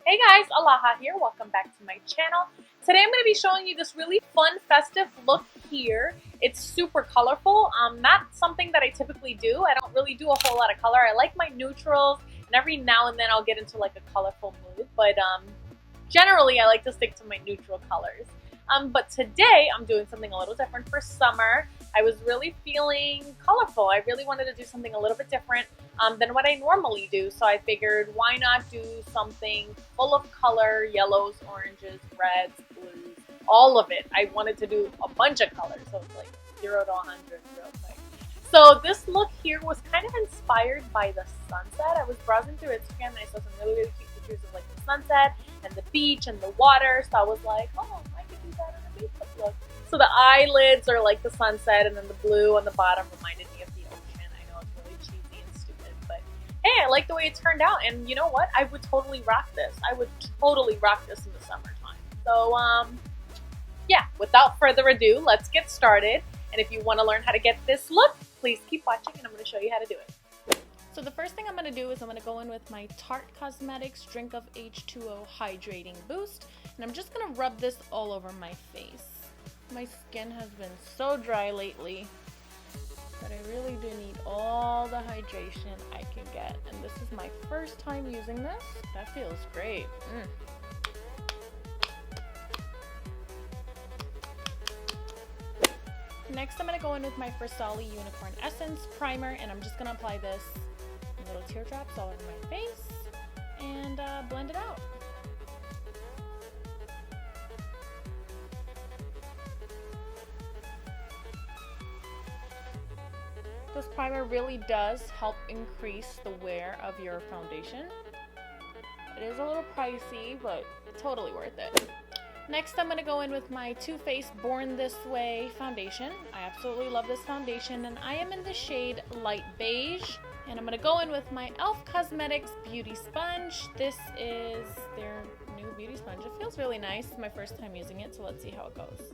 Hey guys, Alaha here. Welcome back to my channel. Today I'm going to be showing you this really fun festive look here. It's super colorful. Not something that I typically do. I don't really do a whole lot of color. I like my neutrals, and every now and then I'll get into like a colorful mood, but generally I like to stick to my neutral colors. But today I'm doing something a little different for summer. I was really feeling colorful. I really wanted to do something a little bit different than what I normally do. So I figured, why not do something full of color, yellows, oranges, reds, blues, all of it. I wanted to do a bunch of colors, so it's like 0 to 100 real quick. So this look here was kind of inspired by the sunset. I was browsing through Instagram and I saw some really, really cute pictures of like the sunset and the beach and the water. So I was like, oh, I could do that in a beach look. So the eyelids are like the sunset, and then the blue on the bottom reminded me of the ocean. I know it's really cheesy and stupid, but hey, I like the way it turned out. And you know what? I would totally rock this. I would totally rock this in the summertime. So yeah, without further ado, let's get started. And if you want to learn how to get this look, please keep watching and I'm going to show you how to do it. So the first thing I'm going to do is I'm going to go in with my Tarte Cosmetics Drink of H2O Hydrating Boost. And I'm just going to rub this all over my face. My skin has been so dry lately that I really do need all the hydration I can get. And this is my first time using this. That feels great. Next, I'm going to go in with my Farsali Unicorn Essence Primer, and I'm just going to apply this in little teardrops all over my face and blend it out. This primer really does help increase the wear of your foundation. It is a little pricey, but totally worth it. Next, I'm going to go in with my Too Faced Born This Way foundation. I absolutely love this foundation, and I am in the shade Light Beige. And I'm going to go in with my e.l.f. Cosmetics Beauty Sponge. This is their new beauty sponge. It feels really nice. It's my first time using it, so let's see how it goes.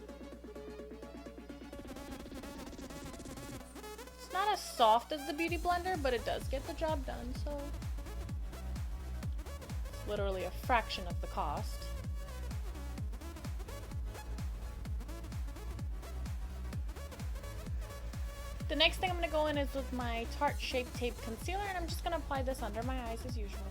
It's not as soft as the Beauty Blender, but it does get the job done, so it's literally a fraction of the cost. The next thing I'm going to go in is with my Tarte Shape Tape Concealer, and I'm just going to apply this under my eyes as usual.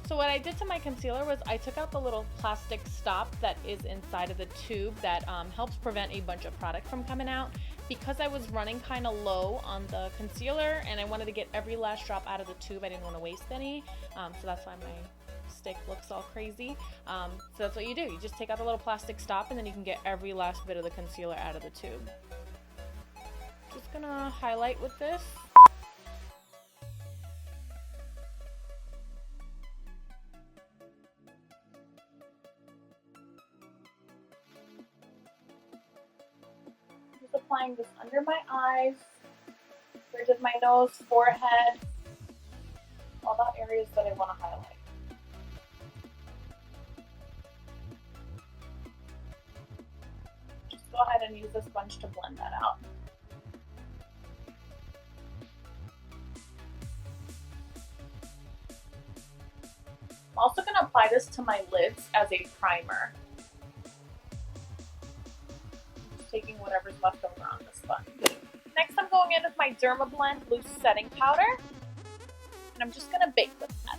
So what I did to my concealer was I took out the little plastic stop that is inside of the tube that helps prevent a bunch of product from coming out. Because I was running kind of low on the concealer and I wanted to get every last drop out of the tube, I didn't want to waste any, so that's why my stick looks all crazy. So that's what you do. You just take out the little plastic stop and then you can get every last bit of the concealer out of the tube. Just gonna highlight with this. Just applying this under my eyes, bridge of my nose, forehead, all the areas that I want to highlight. Just go ahead and use the sponge to blend that out. I'm also going to apply this to my lids as a primer. Just taking whatever's left over on the sponge. Next, I'm going in with my Dermablend Loose Setting Powder, and I'm just going to bake with that.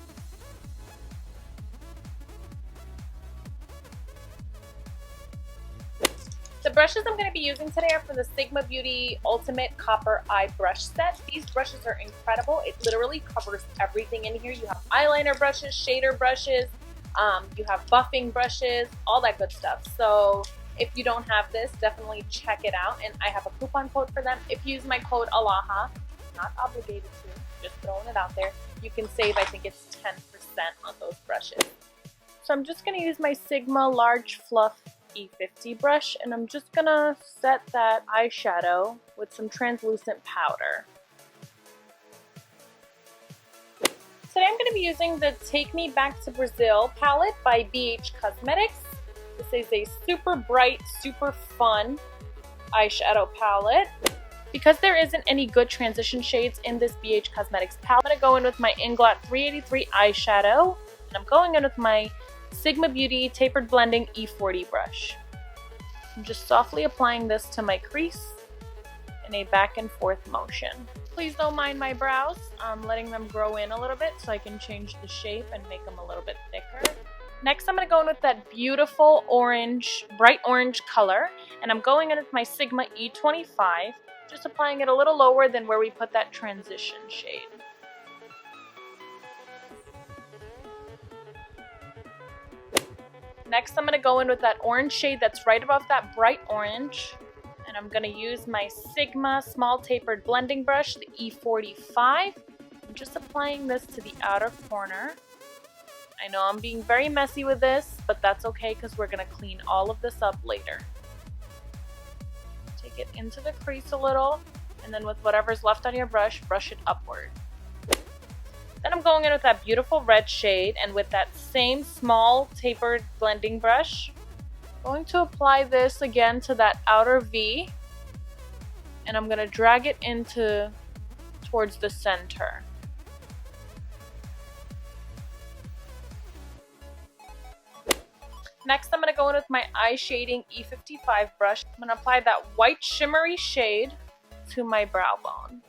The brushes I'm going to be using today are from the Sigma Beauty Ultimate Copper Eye Brush Set. These brushes are incredible. It literally covers everything in here. You have eyeliner brushes, shader brushes, you have buffing brushes, all that good stuff. So if you don't have this, definitely check it out. And I have a coupon code for them. If you use my code ALAHA, not obligated to, just throwing it out there, you can save, I think it's 10% on those brushes. So I'm just going to use my Sigma Large Fluff E50 brush, and I'm just gonna set that eyeshadow with some translucent powder. Today I'm going to be using the Take Me Back to Brazil palette by BH Cosmetics. This is a super bright, super fun eyeshadow palette. Because there isn't any good transition shades in this BH Cosmetics palette, I'm going to go in with my Inglot 383 eyeshadow, and I'm going in with my Sigma Beauty Tapered Blending E40 brush. I'm just softly applying this to my crease in a back and forth motion. Please don't mind my brows. I'm letting them grow in a little bit so I can change the shape and make them a little bit thicker. Next, I'm going to go in with that beautiful orange, bright orange color, and I'm going in with my Sigma E25, just applying it a little lower than where we put that transition shade. Next, I'm going to go in with that orange shade that's right above that bright orange, and I'm going to use my Sigma Small Tapered Blending Brush, the E45. I'm just applying this to the outer corner. I know I'm being very messy with this, but that's okay because we're going to clean all of this up later. Take it into the crease a little, and then with whatever's left on your brush, brush it upward. Then I'm going in with that beautiful red shade, and with that same small tapered blending brush, I'm going to apply this again to that outer V, and I'm going to drag it into towards the center. Next, I'm going to go in with my eye shading E55 brush. I'm going to apply that white shimmery shade to my brow bone.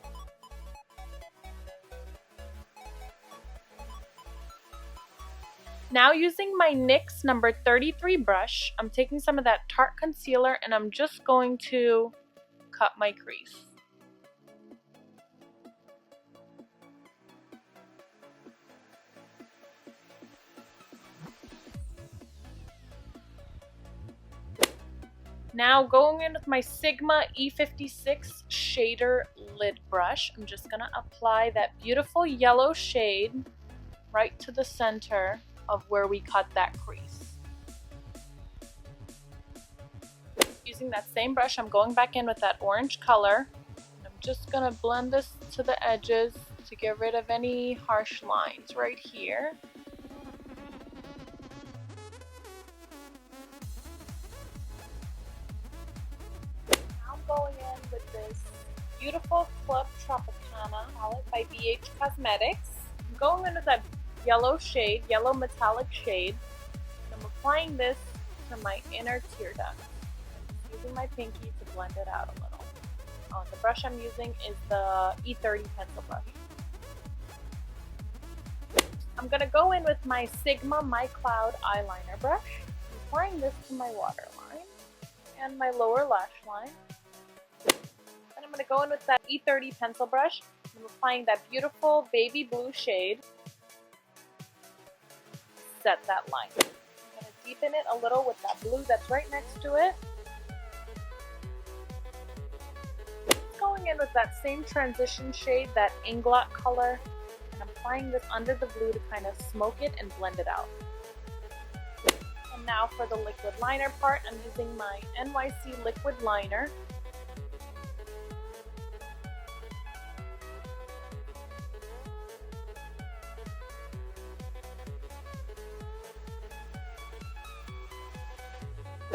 Now, using my NYX number 33 brush, I'm taking some of that Tarte concealer and I'm just going to cut my crease. Now, going in with my Sigma E56 shader lid brush, I'm just going to apply that beautiful yellow shade right to the center of where we cut that crease. Using that same brush, I'm going back in with that orange color. I'm just going to blend this to the edges to get rid of any harsh lines right here. Going in with this beautiful Club Tropicana palette by BH Cosmetics. I'm going in with that yellow shade, yellow metallic shade. I'm applying this to my inner tear duct. I'm using my pinky to blend it out a little. The brush I'm using is the E30 pencil brush. I'm going to go in with my Sigma My Cloud eyeliner brush. I'm applying this to my waterline and my lower lash line. I'm going to go in with that E30 pencil brush. I'm applying that beautiful baby blue shade. Set that line. I'm going to deepen it a little with that blue that's right next to it. Going in with that same transition shade, that inglot color. And I'm applying this under the blue to kind of smoke it and blend it out. And now for the liquid liner part, I'm using my NYC liquid liner.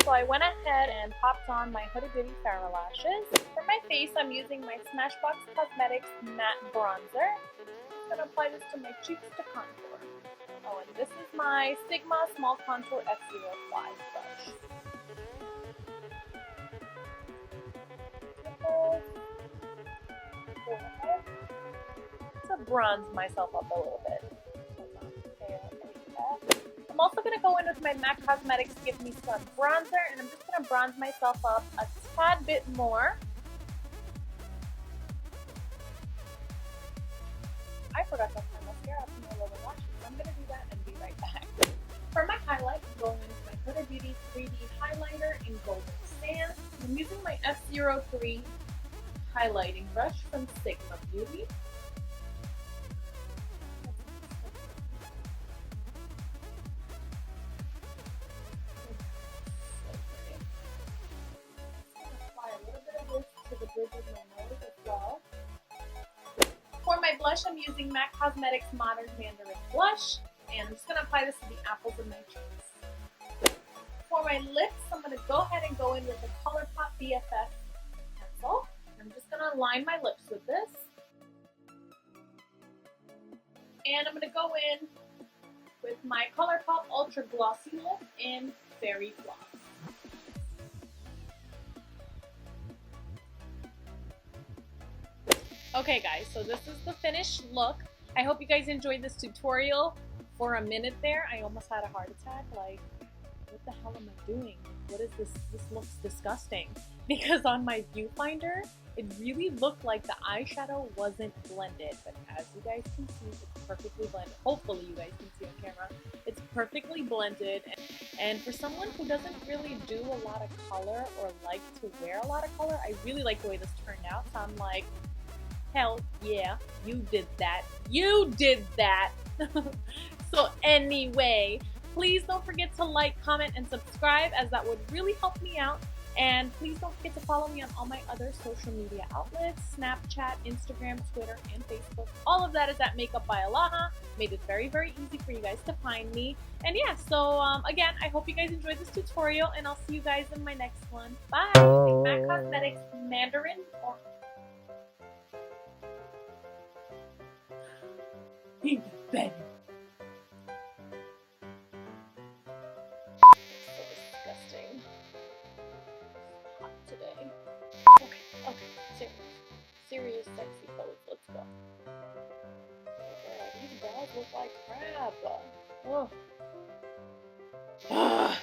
So I went ahead and popped on my Huda Beauty Farrah lashes. For my face, I'm using my Smashbox Cosmetics Matte Bronzer. I'm going to apply this to my cheeks to contour. Oh, and this is my Sigma Small Contour F05 brush. To bronze myself up a little bit. I'm also going to go in with my MAC Cosmetics Give Me Sun bronzer, and I'm just going to bronze myself up a tad bit more. I forgot to apply mascara to my lower lashes, so I'm going to do that and be right back. For my highlight, I'm going in with my Huda Beauty 3D highlighter in Golden Sand. I'm using my F03 highlighting brush from Sigma Beauty. For my blush, I'm using MAC Cosmetics Modern Mandarin Blush, and I'm just going to apply this to the apples of my cheeks. For my lips, I'm going to go ahead and go in with the ColourPop BFF pencil. I'm just going to line my lips with this. And I'm going to go in with my ColourPop Ultra Glossy Lip in Fairy Floss. Okay guys, so this is the finished look. I hope you guys enjoyed this tutorial. For a minute there, I almost had a heart attack. Like, what the hell am I doing? What is this? This looks disgusting. Because on my viewfinder, it really looked like the eyeshadow wasn't blended. But as you guys can see, it's perfectly blended. Hopefully you guys can see on camera. It's perfectly blended. And for someone who doesn't really do a lot of color or like to wear a lot of color, I really like the way this turned out. So I'm like, hell yeah, you did that. You did that. So anyway, please don't forget to like, comment, and subscribe, as that would really help me out. And please don't forget to follow me on all my other social media outlets, Snapchat, Instagram, Twitter, and Facebook. All of that is at MAKEUPBYALAHA. Made it very, very easy for you guys to find me. And yeah, so again, I hope you guys enjoyed this tutorial, and I'll see you guys in my next one. Bye! MAC Cosmetics Mandarin or Pink Betty. So disgusting. Hot today. Okay, serious sexy pose. Let's go. These dolls look like crap. Ugh.